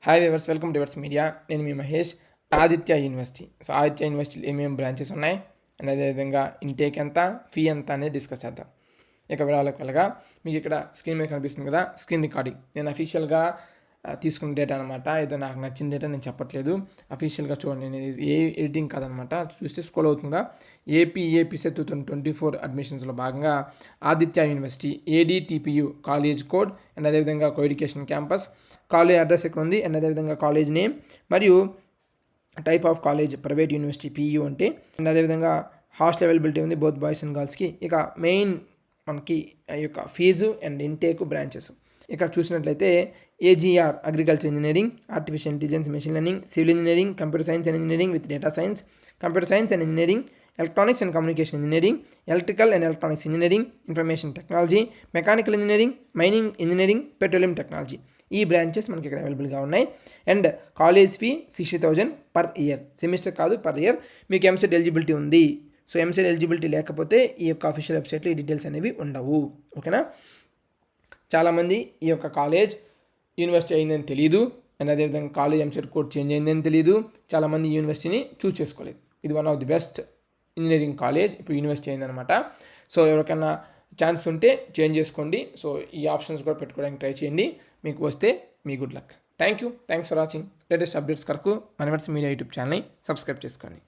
Hi viewers, welcome to yours media. నేను మీ Mahesh. Aditya university. So Aditya యూనివర్సిటీలో ఏమేమి బ్రాంచెస్ ఉన్నాయి అండ్ అదేవిధంగా ఇంటేక్ ఎంత, ఫీ ఎంత అనేది డిస్కస్ చేద్దాం. ఇక వివరాలకు వెళ్ళగా మీకు ఇక్కడ స్క్రీన్ మీద కనిపిస్తుంది కదా, స్క్రీన్ రికార్డింగ్. నేను అఫీషియల్గా తీసుకున్న డేటా అనమాట. ఏదో నాకు నచ్చిన డేటా నేను చెప్పట్లేదు. అఫీషియల్గా చూడండి, నేను ఏ ఎడిటింగ్ కాదనమాట. చూస్తే స్క్రోల్ అవుతుందా, ఏపీసెట్ 2024 అడ్మిషన్స్లో భాగంగా Aditya university ADTPU college code and అదేవిధంగా కోఎడ్యుకేషన్ క్యాంపస్, కాలేజ్ అడ్రస్ ఎక్కడ ఉంది అండ్ అదేవిధంగా కాలేజ్ నేమ్ మరియు type of college private university PU అంటే, అండ్ అదేవిధంగా హాస్టల్ అవైలబిలిటీ ఉంది బోత్ బాయ్స్ అండ్ గర్ల్స్కి. ఇక మెయిన్ మనకి ఈ యొక్క ఫీజు అండ్ ఇంటేక్ బ్రాంచెస్ ఇక్కడ చూసినట్లయితే AGR agriculture engineering, artificial intelligence, machine learning, civil engineering, computer science and engineering with data science, computer science and engineering, electronics and communication engineering, electrical and electronics engineering, information technology, mechanical engineering, mining engineering, petroleum technology. ఈ branches మనకి ఇక్కడ అవైలబుల్గా ఉన్నాయి. And college fee 60,000 per year, semester కాదు per year. మీకు EAMCET eligibility ఉంది. So EAMCET eligibility లేకపోతే ఈ యొక్క అఫీషియల్ వెబ్సైట్లో ఈ డీటెయిల్స్ అనేవి ఉండవు. ఓకేనా. చాలామంది ఈ యొక్క కాలేజ్ యూనివర్సిటీ అయిందని తెలియదు అండ్ అదేవిధంగా కాలేజ్ ఎంసెట్ కోడ్ చేంజ్ అయిందని తెలియదు. చాలామంది యూనివర్సిటీని చూస్ చేసుకోలేదు. ఇది one of the best engineering college ఇప్పుడు యూనివర్సిటీ అయిందనమాట. సో ఎవరికైనా ఛాన్స్ ఉంటే చేంజ్ చేసుకోండి. సో ఈ ఆప్షన్స్ కూడా పెట్టుకోవడానికి ట్రై చేయండి. మీకు వస్తే మీ good luck. Thanks for watching. Latest updates కొరకు మన యువర్స్ మీడియా యూట్యూబ్ ఛానల్ని సబ్స్క్రైబ్ చేసుకోండి.